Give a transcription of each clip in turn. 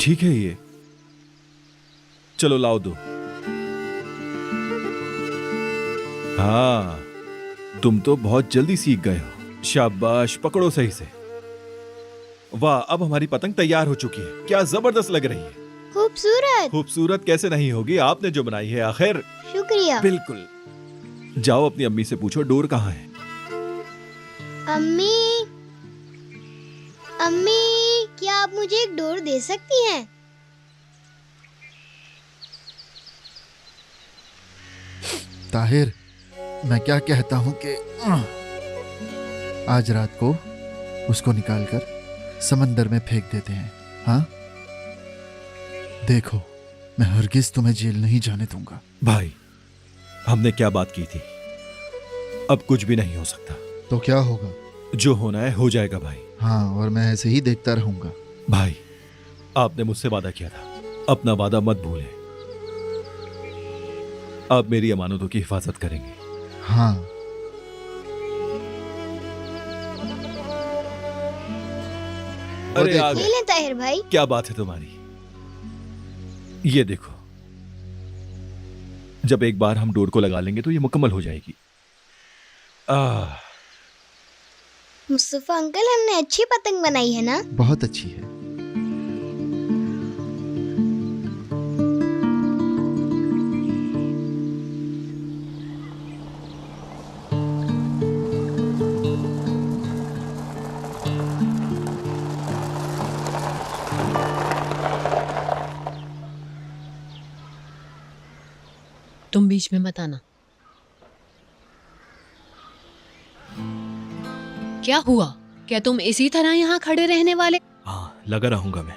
ठीक है ये, चलो लाओ दो। हाँ, तुम तो बहुत जल्दी सीख गए हो। शाबाश, पकड़ो सही से। वाह, अब हमारी पतंग तैयार हो चुकी है। क्या जबरदस्त लग रही है। खूबसूरत। खूबसूरत कैसे नहीं होगी, आपने जो बनाई है। आखिर शुक्रिया। बिल्कुल। जाओ अपनी अम्मी से पूछो डोर कहाँ है। अम्मी, अम्मी, क्या आप मुझे एक डोर दे सकती हैं? ताहिर, मैं क्या कहता हूँ कि आज रात को उसको निकालकर समंदर में फेंक देते हैं। हाँ, देखो, मैं हरगिज तुम्हें जेल नहीं जाने दूंगा। भाई, हमने क्या बात की थी, अब कुछ भी नहीं हो सकता। तो क्या होगा? जो होना है हो जाएगा भाई। हाँ, और मैं ऐसे ही देखता रहूंगा। भाई, आपने मुझसे वादा किया था, अपना वादा मत भूलें। आप मेरी अमानतों की हिफाजत करेंगे। हाँ। अरे आ गए। ले लें ताहिर भाई। क्या बात है तुम्हारी। ये देखो, जब एक बार हम डोर को लगा लेंगे तो ये मुकम्मल हो जाएगी। मुस्तफा अंकल, हमने अच्छी पतंग बनाई है ना? बहुत अच्छी है। तुम बीच में मत आना। क्या हुआ? क्या तुम इसी तरह यहाँ खड़े रहने वाले? हाँ, लगा रहूंगा मैं।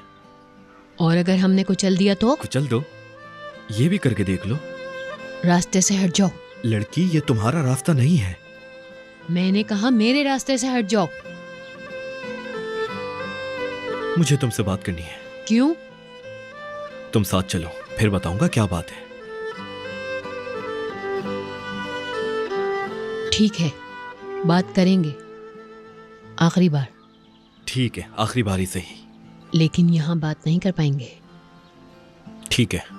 और अगर हमने कुचल दिया तो? कुचल दो, ये भी करके देख लो। रास्ते से हट जाओ। लड़की, ये तुम्हारा रास्ता नहीं है। मैंने कहा मेरे रास्ते से हट जाओ। मुझे तुमसे बात करनी है। क्यों? तुम साथ चलो, फिर बताऊंगा क्या बात है। ठीक है, बात करेंगे, आखिरी बार। ठीक है, आखिरी बारी से ही। लेकिन यहाँ बात नहीं कर पाएंगे। ठीक है।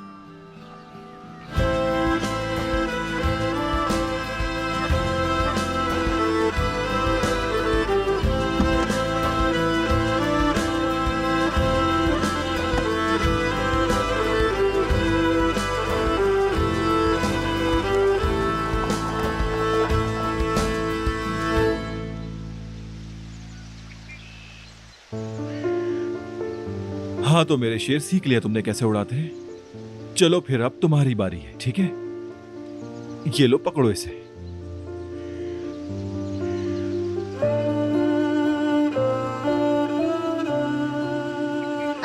हाँ तो मेरे शेर, सीख लिया तुमने कैसे उड़ाते हैं। चलो फिर, अब तुम्हारी बारी है। ठीक है, ये लो, पकड़ो इसे।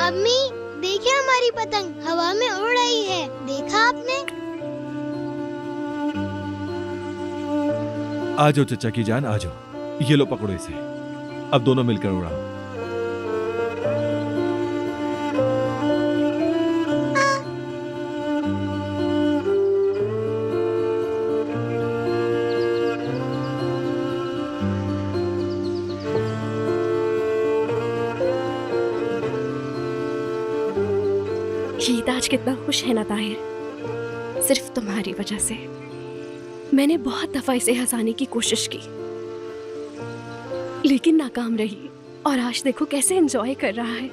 अम्मी, देखिए हमारी पतंग हवा में उड़ रही है। देखा आपने? आ जाओ चचा की जान, आ जाओ। ये लो, पकड़ो इसे। अब दोनों मिलकर उड़ाओ। ईद आज कितना खुश है ना ताहिर, सिर्फ तुम्हारी वजह से। मैंने बहुत दफा इसे हंसाने की कोशिश की, लेकिन नाकाम रही। और आज देखो कैसे एंजॉय कर रहा है।